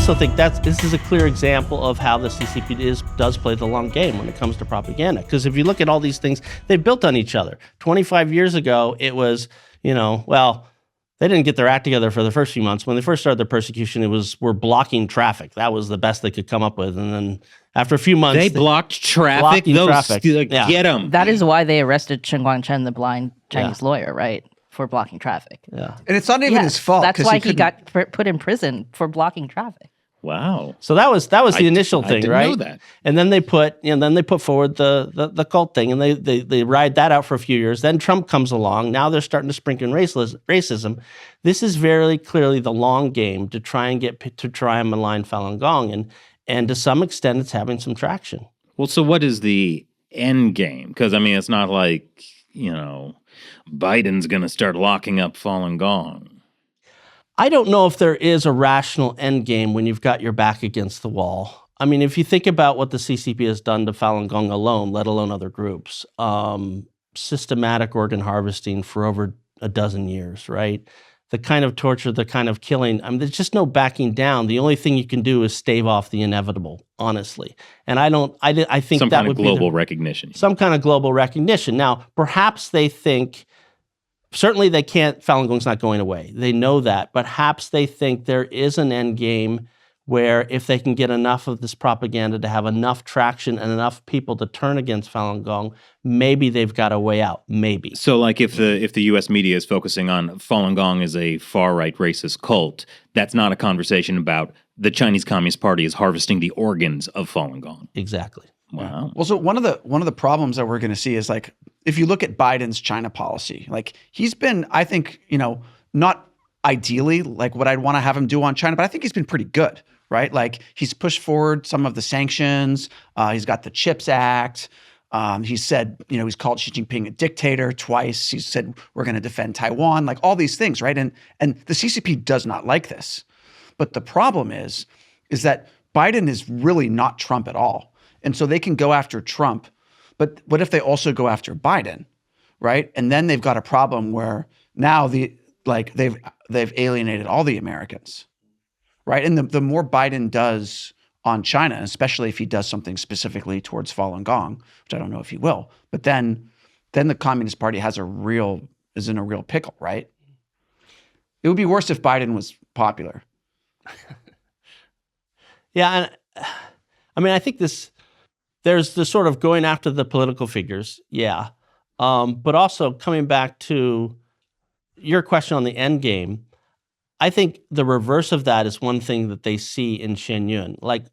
also think this is a clear example of how the CCP does play the long game when it comes to propaganda. Because if you look at all these things, they built on each other. 25 years ago, it was, they didn't get their act together for the first few months. When they first started their persecution, we're blocking traffic. That was the best they could come up with. And then after a few months, they blocked traffic. Get them. That is why they arrested Chen Guangchen, the blind Chinese lawyer, right? For blocking traffic. Yeah. And it's not even his fault. That's why he got put in prison for blocking traffic. Wow. So that was the initial thing, I didn't right? know that. And then they put forward the cult thing, and they ride that out for a few years. Then Trump comes along. Now they're starting to sprinkle in racism. This is very clearly the long game to try and malign Falun Gong, and to some extent, it's having some traction. Well, so what is the end game? Because it's not like Biden's going to start locking up Falun Gong. I don't know if there is a rational end game when you've got your back against the wall. I mean, if you think about what the CCP has done to Falun Gong alone, let alone other groups, systematic organ harvesting for over a dozen years, right? The kind of torture, the kind of killing, there's just no backing down. The only thing you can do is stave off the inevitable, honestly. And I think some that kind would of global recognition. Some kind of global recognition. Now, perhaps they think, certainly they can't, Falun Gong's not going away. They know that. Perhaps they think there is an end game where if they can get enough of this propaganda to have enough traction and enough people to turn against Falun Gong, maybe they've got a way out. Maybe. So like if the U.S. media is focusing on Falun Gong as a far-right racist cult, that's not a conversation about the Chinese Communist Party is harvesting the organs of Falun Gong. Exactly. Wow. Well, so one of the problems that we're going to see is like if you look at Biden's China policy, like he's been, I think, not ideally like what I'd want to have him do on China, but I think he's been pretty good, right? Like he's pushed forward some of the sanctions. He's got the CHIPS Act. He said, he's called Xi Jinping a dictator twice. He said we're going to defend Taiwan, like all these things, right? And the CCP does not like this. But the problem is that Biden is really not Trump at all. And so they can go after Trump, but what if they also go after Biden, right? And then they've got a problem where now they've alienated all the Americans, right? And the more Biden does on China, especially if he does something specifically towards Falun Gong, which I don't know if he will, but then the Communist Party is in a real pickle, right? It would be worse if Biden was popular. Yeah, and I think there's the sort of going after the political figures, yeah. But also coming back to your question on the end game, I think the reverse of that is one thing that they see in Shen Yun. Like,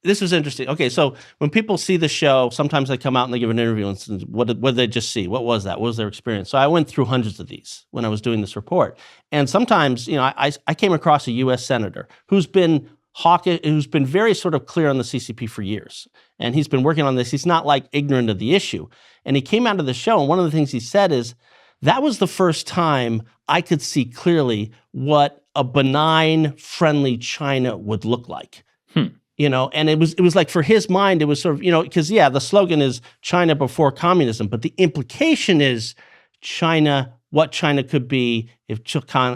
this is interesting. Okay, so when people see the show, sometimes they come out and they give an interview and say, what did they just see? What was that? What was their experience? So I went through hundreds of these when I was doing this report. And sometimes, I came across a U.S. senator who's been very sort of clear on the CCP for years. And he's been working on this. He's not like ignorant of the issue. And he came out of the show, and one of the things he said is, that was the first time I could see clearly what a benign, friendly China would look like. And it was like for his mind, it was sort of, because the slogan is China before communism, but the implication is what China could be if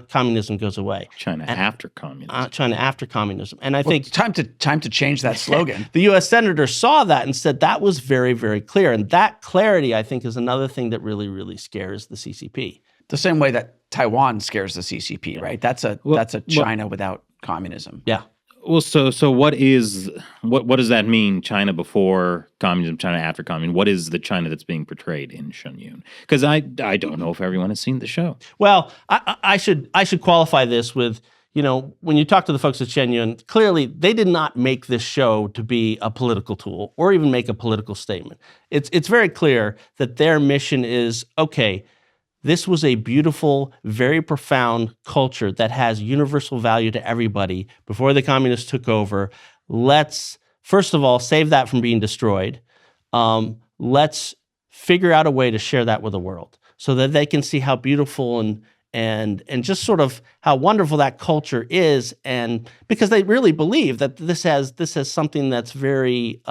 communism goes away. China after communism. China after communism. And I think time to change that slogan. The U.S. senator saw that and said that was very, very clear. And that clarity, I think, is another thing that really, really scares the CCP. The same way that Taiwan scares the CCP, right? That's a China without communism. Yeah. Well, so what does that mean? China before communism, China after communism. What is the China that's being portrayed in Shen Yun? Because I don't know if everyone has seen the show. Well, I should qualify this with, when you talk to the folks at Shen Yun, clearly they did not make this show to be a political tool or even make a political statement. It's very clear that their mission is, okay, this was a beautiful, very profound culture that has universal value to everybody before the communists took over. Let's, first of all, save that from being destroyed. Let's figure out a way to share that with the world so that they can see how beautiful and just sort of how wonderful that culture is. And because they really believe that this has something that's very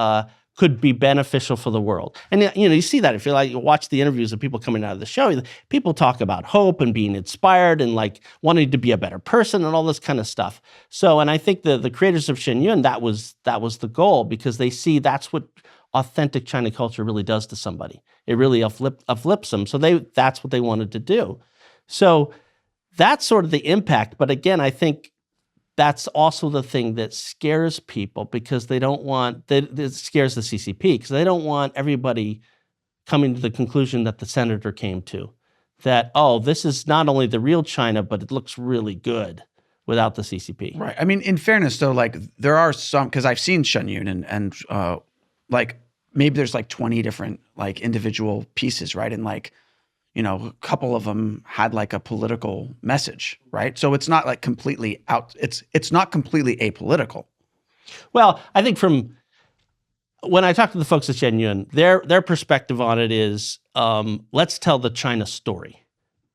could be beneficial for the world. And you see that if you watch the interviews of people coming out of the show, people talk about hope and being inspired and like wanting to be a better person and all this kind of stuff. So, and I think the creators of Shen Yun, that was the goal, because they see that's what authentic China culture really does to somebody. It really uplifts them. So that's what they wanted to do. So that's sort of the impact. But again, I think that's also the thing that scares people, because they don't want, it scares the CCP, because they don't want everybody coming to the conclusion that the senator came to, that, oh, this is not only the real China, but it looks really good without the CCP. Right. I mean, in fairness, though, like there are some, because I've seen Shen Yun and like maybe there's like 20 different like individual pieces, right? And like, you know, a couple of them had like a political message, right? So it's not like completely out. It's not completely apolitical. Well, I think from when I talk to the folks at Shen Yun, their perspective on it is, let's tell the China story,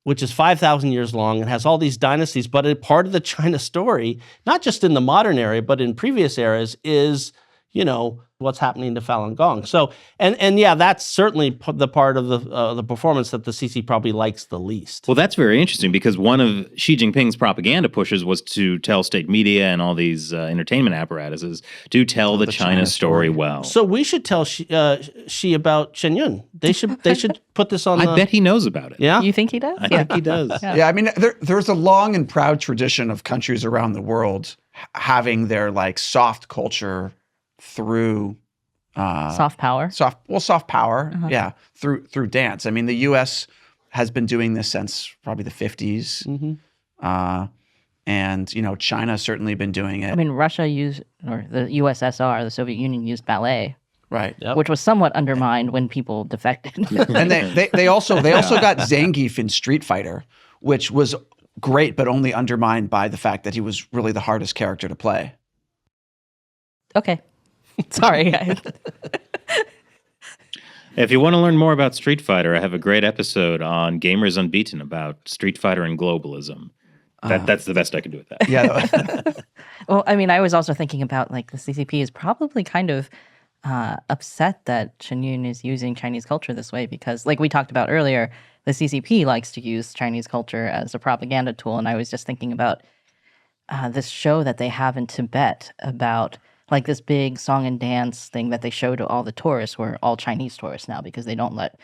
which is 5,000 years long and has all these dynasties. But a part of the China story, not just in the modern era, but in previous eras, is, you know, what's happening to Falun Gong. So, and yeah, that's certainly the part of the performance that the CC probably likes the least. Well, that's very interesting, because one of Xi Jinping's propaganda pushes was to tell state media and all these entertainment apparatuses to tell the China story well. So we should tell Xi about Shen Yun. They should put this on. I bet he knows about it. Yeah, You think he does? I think he does. Yeah, I mean, there's a long and proud tradition of countries around the world having their like soft culture through Soft power. soft power, yeah, through dance. I mean, the U.S. has been doing this since probably the 50s, and you know, China's certainly been doing it. I mean, Russia used, or the USSR, the Soviet Union used ballet, Right. Yep. which was somewhat undermined when people defected. And they also got Zangief in Street Fighter, which was great, but only undermined by the fact that he was really the hardest character to play. Okay. Sorry, guys. If you want to learn more about Street Fighter, I have a great episode on Gamers Unbeaten about Street Fighter and globalism. That's the best I can do with that. Yeah. Well, I mean, I was also thinking about like the CCP is probably kind of upset that Shen Yun is using Chinese culture this way, because like we talked about earlier, the CCP likes to use Chinese culture as a propaganda tool. And I was just thinking about this show that they have in Tibet about like this big song and dance thing that they show to all the tourists, who are all Chinese tourists now because they don't let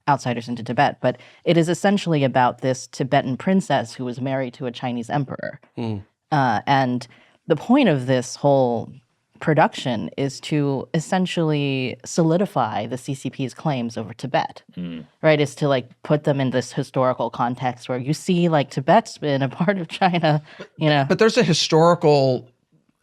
outsiders into Tibet. But it is essentially about this Tibetan princess who was married to a Chinese emperor. And the point of this whole production is to essentially solidify the CCP's claims over Tibet, right? Is to like put them in this historical context where you see like Tibet's been a part of China, you know. But there's a historical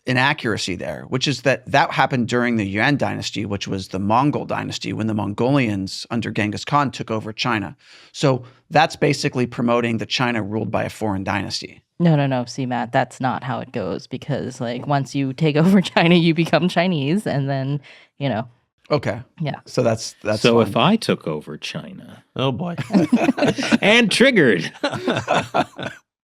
inaccuracy there, which is that happened during the Yuan dynasty, which was the Mongol dynasty, when the Mongolians under Genghis Khan took over China. So that's basically promoting that China ruled by a foreign dynasty. No. See, Matt, that's not how it goes, because like once you take over China, you become Chinese, and then, you know. Okay. Yeah. So that's So fun. if I took over China Oh boy. and triggered,